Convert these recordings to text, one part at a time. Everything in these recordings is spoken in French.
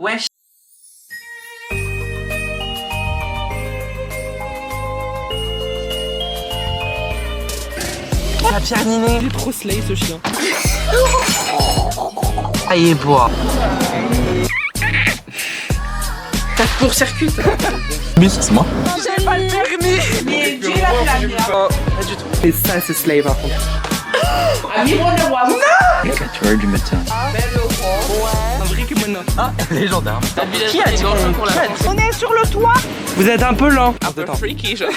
Wesh. La Pierre Ninet. Il est trop slay ce chien. Aïe bois. T'as court-circuit. Bus, c'est moi. J'ai pas le permis. Mais dis la blague. Pas du tout. Et ça c'est slay par contre. Tu vois du médecin. Un vrai que maintenant. Ah, légendaire. Qui a dit qu'on est sur le toit. Vous êtes un peu lent. Un peu freaky genre.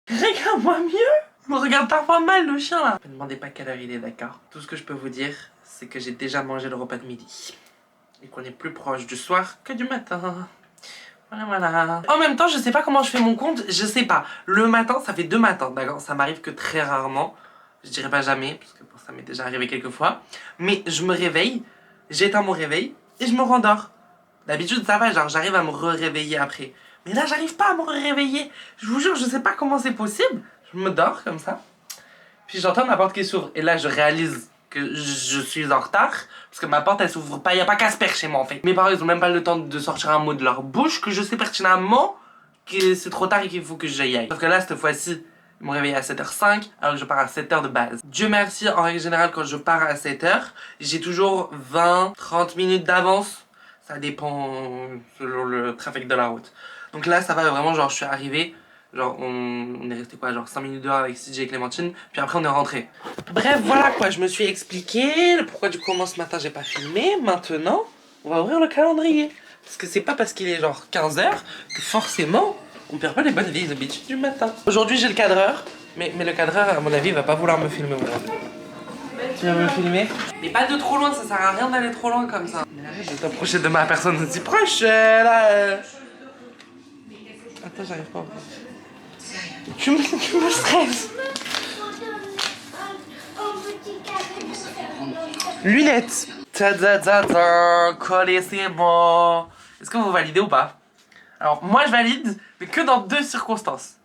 Regarde-moi mieux. Je me regarde parfois mal le chien là. Ne me demandez pas quelle heure il est, d'accord. Tout ce que je peux vous dire, c'est que j'ai déjà mangé le repas de midi. Et qu'on est plus proche du soir que du matin. Voilà. En même temps, je sais pas comment je fais mon compte, je sais pas. Le matin, ça fait 2 matins, d'accord. Ça m'arrive que très rarement. Je dirais pas jamais, parce que bon, ça m'est déjà arrivé quelques fois. Mais je me réveille, j'éteins mon réveil et je me rendors. D'habitude, ça va, genre j'arrive à me réveiller après. Mais là, j'arrive pas à me réveiller. Je vous jure, je sais pas comment c'est possible. Je me dors comme ça. Puis j'entends ma porte qui s'ouvre. Et là, je réalise que je suis en retard. Parce que ma porte, elle s'ouvre pas. Y a pas Casper chez moi, en fait. Mes parents, ils ont même pas le temps de sortir un mot de leur bouche. Que je sais pertinemment que c'est trop tard et qu'il faut que j'y aille. Sauf que là, cette fois-ci, ils m'ont réveillé à 7h05. Alors que je pars à 7h de base. Dieu merci, en règle générale, quand je pars à 7h, j'ai toujours 20-30 minutes d'avance. Ça dépend selon le trafic de la route. Donc là, ça va vraiment, genre, je suis arrivé, genre, on est resté quoi, genre 5 minutes dehors avec CJ et Clémentine, puis après on est rentré. Bref, voilà quoi, je me suis expliqué le pourquoi du comment ce matin j'ai pas filmé. Maintenant, on va ouvrir le calendrier. Parce que c'est pas parce qu'il est genre 15h que forcément, on perd pas les bonnes vieilles habitudes du matin. Aujourd'hui, j'ai le cadreur, mais le cadreur, à mon avis, il va pas vouloir me filmer aujourd'hui. Tu vas me filmer? Mais pas de trop loin, ça sert à rien d'aller trop loin comme ça. Mais arrête de t'approcher de ma personne aussi proche, là. Attends, j'arrive pas. Tu me stresses. Lunettes. Collé, c'est bon. Est-ce que vous validez ou pas? Alors, moi je valide, mais que dans 2 circonstances.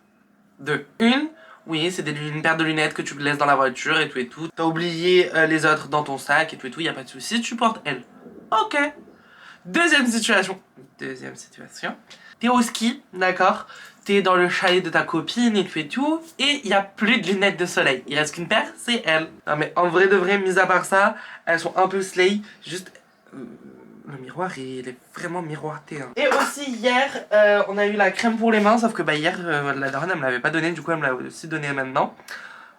Une, oui, c'est une paire de lunettes que tu laisses dans la voiture et tout et tout. T'as oublié les autres dans ton sac et tout, y a pas de souci, tu portes elles. Ok. Deuxième situation. T'es au ski, d'accord? T'es dans le chalet de ta copine et tout, et y a plus de lunettes de soleil. Il reste qu'une paire, c'est elle. Non mais en vrai de vrai, mis à part ça, elles sont un peu slay, juste... le miroir, il est vraiment miroité. Hein. Et aussi hier, on a eu la crème pour les mains, sauf que bah hier, la daronne elle me l'avait pas donnée, du coup elle me l'a aussi donnée maintenant.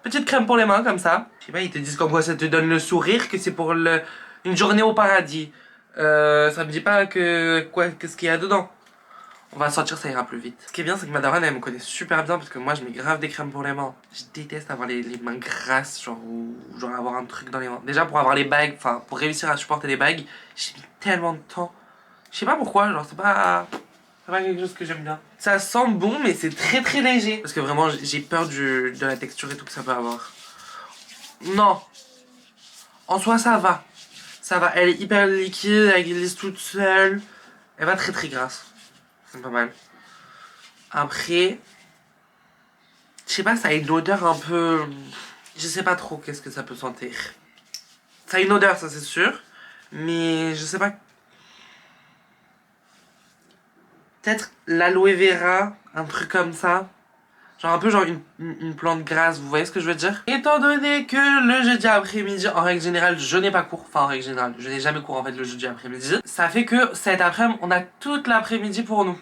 Petite crème pour les mains comme ça. Je sais pas, ils te disent comme quoi ça te donne le sourire, que c'est pour une journée au paradis. Ça me dit pas qu'est-ce qu'il y a dedans. On va sortir, ça ira plus vite. Ce qui est bien, c'est que ma daronne, elle me connaît super bien parce que moi, je mets grave des crèmes pour les mains. Je déteste avoir les mains grasses, genre, ou genre avoir un truc dans les mains. Déjà, pour avoir les bagues, enfin, pour réussir à supporter les bagues, j'ai mis tellement de temps. Je sais pas pourquoi, genre, c'est pas quelque chose que j'aime bien. Ça sent bon, mais c'est très très léger. Parce que vraiment, j'ai peur de la texture et tout que ça peut avoir. Non. En soi, ça va. Ça va, elle est hyper liquide, elle glisse toute seule. Elle va très très grasse. C'est pas mal. Après, je sais pas, ça a une odeur un peu... Je sais pas trop qu'est-ce que ça peut sentir. Ça a une odeur, ça c'est sûr. Mais je sais pas... Peut-être l'aloe vera, un truc comme ça. Genre un peu genre une plante grasse, vous voyez ce que je veux dire? Étant donné que le jeudi après-midi, en règle générale, je n'ai pas cours. Enfin, en règle générale, je n'ai jamais cours en fait le jeudi après-midi. Ça fait que cet après-midi, on a toute l'après-midi pour nous.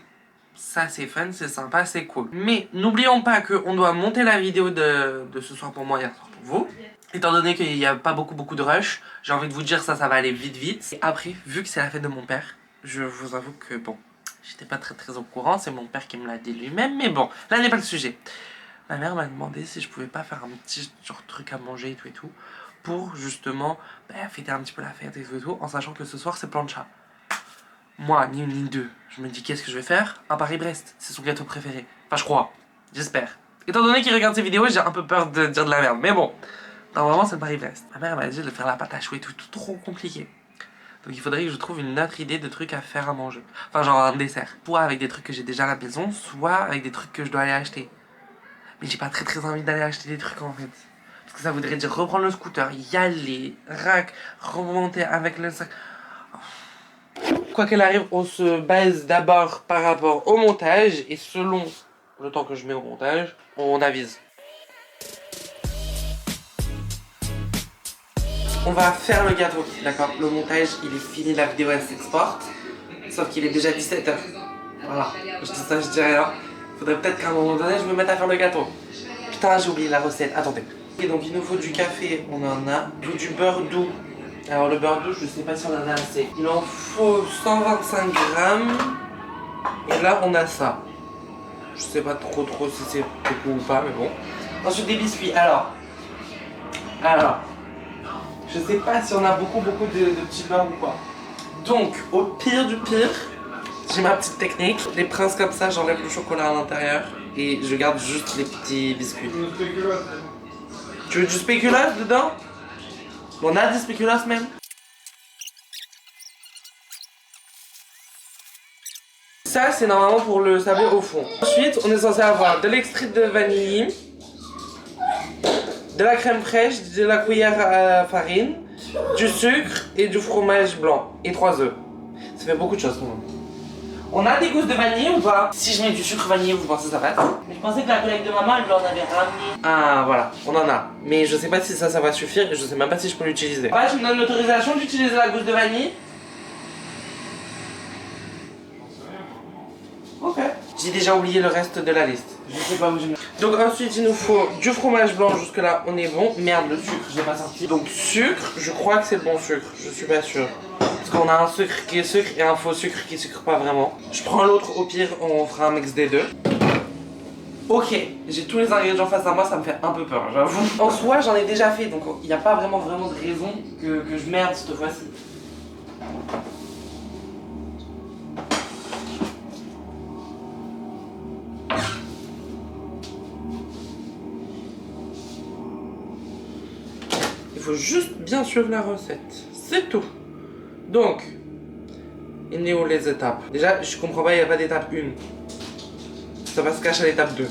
Ça c'est fun, c'est sympa, c'est cool. Mais n'oublions pas qu'on doit monter la vidéo de ce soir pour moi, hier soir pour vous. Étant donné qu'il n'y a pas beaucoup de rush, j'ai envie de vous dire ça va aller vite. Et après, vu que c'est la fête de mon père, je vous avoue que bon... J'étais pas très au courant, c'est mon père qui me l'a dit lui-même, mais bon, là n'est pas le sujet. Ma mère m'a demandé si je pouvais pas faire un petit genre truc à manger et tout, pour justement fêter un petit peu la fête et tout, en sachant que ce soir c'est plancha. Moi, ni une ni deux, je me dis qu'est-ce que je vais faire? Un Paris-Brest, c'est son gâteau préféré. Enfin je crois, j'espère. Étant donné qu'il regarde ces vidéos, j'ai un peu peur de dire de la merde, mais bon. Normalement c'est le Paris-Brest. Ma mère m'a dit de faire la pâte à choux et tout trop compliqué. Donc il faudrait que je trouve une autre idée de trucs à faire à manger. Enfin genre un dessert. Soit avec des trucs que j'ai déjà à la maison, soit avec des trucs que je dois aller acheter. Mais j'ai pas très envie d'aller acheter des trucs en fait. Parce que ça voudrait dire reprendre le scooter, y aller, rack, remonter avec le sac. Quoi qu'elle arrive, on se base d'abord par rapport au montage et selon le temps que je mets au montage, on avise. On va faire le gâteau, d'accord? Le montage, il est fini, la vidéo elle s'exporte. Sauf qu'il est déjà 17h. Voilà, je dis ça, je dis rien. Faudrait peut-être qu'à un moment donné, je me mette à faire le gâteau. Putain, j'ai oublié la recette, attendez. Et donc il nous faut du café, on en a. Il faut du beurre doux. Alors le beurre doux, je sais pas si on en a assez. Il en faut 125 grammes. Et là, on a ça. Je sais pas trop si c'est beaucoup ou pas, mais bon. Ensuite, des biscuits. Alors, je sais pas si on a beaucoup de petits beurres ou quoi. Donc, au pire du pire, j'ai ma petite technique. Les princes comme ça, j'enlève le chocolat à l'intérieur et je garde juste les petits biscuits. Tu veux du spéculoos dedans? On a du spéculoos même. Ça, c'est normalement pour le sablé au fond. Ensuite, on est censé avoir de l'extrait de vanille, de la crème fraîche, de la cuillère à farine, du sucre et du fromage blanc. Et 3 œufs. Ça fait beaucoup de choses quand même. On a des gousses de vanille ou pas? Si je mets du sucre vanillé, vous pensez que ça passe? Mais je pensais que la collègue de maman, elle lui en avait ramené. Ah voilà, on en a. Mais je sais pas si ça va suffire et je sais même pas si je peux l'utiliser. Ouais, je me donne l'autorisation d'utiliser la gousse de vanille. Ok. J'ai déjà oublié le reste de la liste. Je sais pas où je mets. Donc ensuite il nous faut du fromage blanc, jusque là on est bon. Merde, le sucre, je l'ai pas sorti. Donc sucre, je crois que c'est le bon sucre, je suis pas sûr. Parce qu'on a un sucre qui est sucre et un faux sucre qui sucre pas vraiment. Je prends l'autre, au pire on fera un mix des deux. Ok, j'ai tous les ingrédients face à moi, ça me fait un peu peur, j'avoue. En soi j'en ai déjà fait, donc il n'y a pas vraiment de raison que je merde cette fois-ci. Il faut juste bien suivre la recette, c'est tout. Donc, il est où les étapes? Déjà, je comprends pas, il n'y a pas d'étape 1. Ça va se cacher à l'étape 2.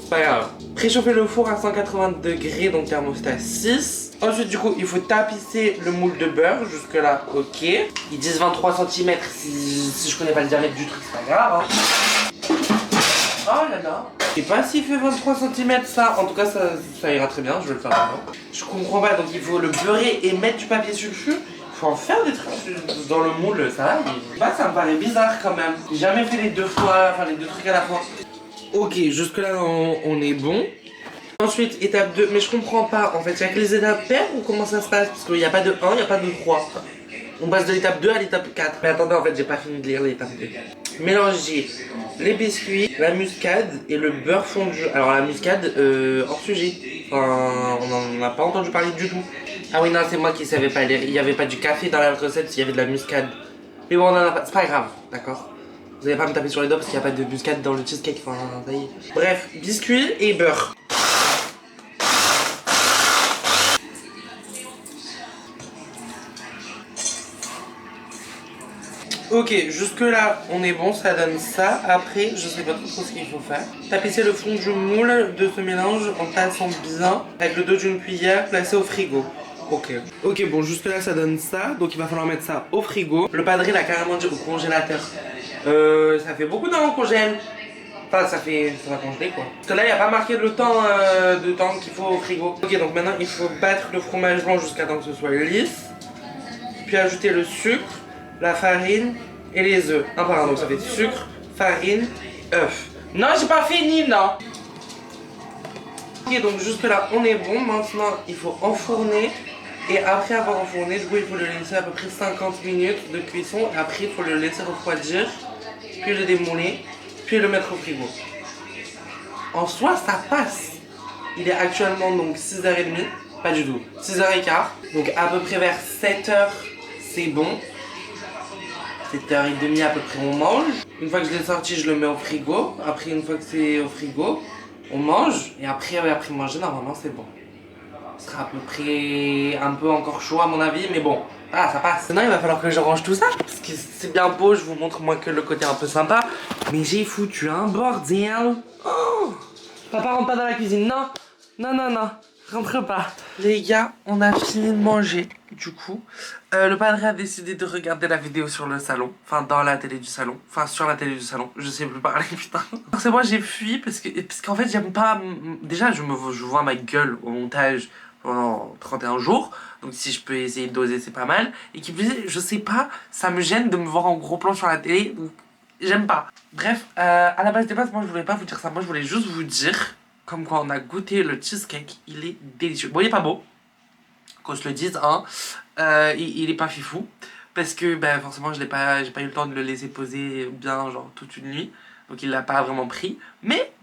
C'est pas grave. Préchauffer le four à 180 degrés, donc thermostat 6. Ensuite, du coup, il faut tapisser le moule de beurre. Jusque-là, ok. Ils disent 23 cm. Si je connais pas le diamètre du truc, c'est pas grave. Hein. Oh là là. Je sais pas s'il fait 23 cm ça. En tout cas, ça ira très bien. Je vais le faire maintenant. Je comprends pas. Donc, il faut le beurrer et mettre du papier sulfure. Faut en faire des trucs dans le moule, ça va, mais bah, ça me paraît bizarre quand même. J'ai jamais fait les deux fois, enfin les deux trucs à la fois. Ok, jusque là on est bon. Ensuite, étape 2, mais je comprends pas, en fait, il y a que les étapes paires ou comment ça se passe? Parce qu'il n'y a pas de 1, il n'y a pas de 3. On passe de l'étape 2 à l'étape 4. Mais attendez, en fait, j'ai pas fini de lire l'étape 2. Mélanger les biscuits, la muscade et le beurre fondu. Alors la muscade, hors sujet. Enfin, on n'en a pas entendu parler du tout. Ah oui, non, c'est moi qui savais pas lire. Il n'y avait pas du café dans la recette, il y avait de la muscade. Mais bon, on en a pas. C'est pas grave, d'accord? Vous allez pas me taper sur les doigts parce qu'il n'y a pas de muscade dans le cheesecake. Enfin, ça y est. Bref, biscuits et beurre. Ok, jusque là on est bon, ça donne ça. Après, je sais pas trop ce qu'il faut faire. Tapisser le fond du moule de ce mélange en tassant bien avec le dos d'une cuillère placé au frigo. Ok. Ok, bon, jusque là ça donne ça. Donc il va falloir mettre ça au frigo. Le padré l'a carrément dit au congélateur. Ça fait beaucoup de temps qu'on congèle. Enfin, ça va congeler quoi. Parce que là, il n'y a pas marqué le temps qu'il faut au frigo. Ok, donc maintenant il faut battre le fromage blanc jusqu'à temps que ce soit lisse. Puis ajouter le sucre, la farine et les œufs. Un par un, donc ça fait sucre, farine, œufs. Non, j'ai pas fini, non. Ok, donc jusque là on est bon. Maintenant il faut enfourner. Et après avoir enfourné, du coup il faut le laisser à peu près 50 minutes de cuisson. Et après il faut le laisser refroidir, puis le démouler, puis le mettre au frigo. En soi ça passe. Il est actuellement donc 6h30, pas du tout, 6h15. Donc à peu près vers 7h c'est bon. 7h30 à peu près on mange. Une fois que je l'ai sorti, je le mets au frigo. Après une fois que c'est au frigo, on mange. Et après manger, normalement c'est bon. Ce sera à peu près un peu encore chaud à mon avis, mais bon, ah ça passe. Maintenant il va falloir que je range tout ça, parce que c'est bien beau, je vous montre moi que le côté un peu sympa. Mais j'ai foutu un bordel. Oh, papa rentre pas dans la cuisine, non, non, non, non. Rentre pas. Les gars, on a fini de manger, du coup. Le padre a décidé de regarder la vidéo sur le salon. Enfin, dans la télé du salon. Enfin, sur la télé du salon. Je sais plus parler, putain. Forcément, j'ai fui parce qu'en fait, j'aime pas... Déjà, je vois ma gueule au montage pendant 31 jours. Donc, si je peux essayer de doser, c'est pas mal. Et qui plus est, je sais pas, ça me gêne de me voir en gros plan sur la télé. Donc, j'aime pas. Bref, à la base des bases, moi, je voulais pas vous dire ça. Moi, je voulais juste vous dire... Comme quoi on a goûté le cheesecake, il est délicieux. Bon, il est pas beau, qu'on se le dise, hein. Il est pas fifou. Parce que, ben, forcément, j'ai pas eu le temps de le laisser poser bien, genre, toute une nuit. Donc, il l'a pas vraiment pris. Mais,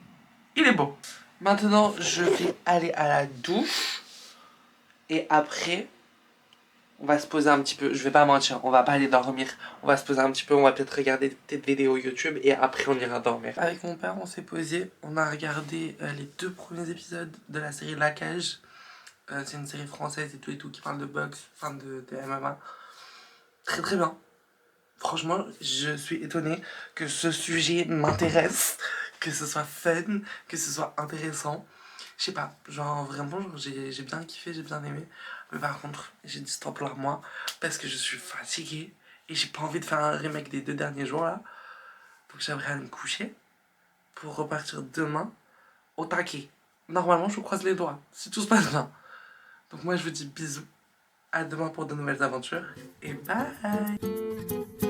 il est beau. Maintenant, je vais aller à la douche. Et après, on va se poser un petit peu. Je vais pas mentir, on va pas aller dormir. On va se poser un petit peu, on va peut-être regarder des petites vidéos YouTube. Et après, on ira dormir. Avec mon père, on s'est posé. On a regardé les 2 premiers épisodes de la série La Cage. C'est une série française et tout qui parle de boxe, enfin de MMA. Très très bien. Franchement, je suis étonné que ce sujet m'intéresse, que ce soit fun, que ce soit intéressant. Je sais pas, genre vraiment, j'ai bien kiffé, j'ai bien aimé. Mais par contre, j'ai dit stop là moi, parce que je suis fatigué et j'ai pas envie de faire un remake des 2 derniers jours là. Donc j'aimerais aller me coucher pour repartir demain au taquet. Normalement, je vous croise les doigts, si tout se passe bien. Donc moi, je vous dis bisous. À demain pour de nouvelles aventures. Et bye!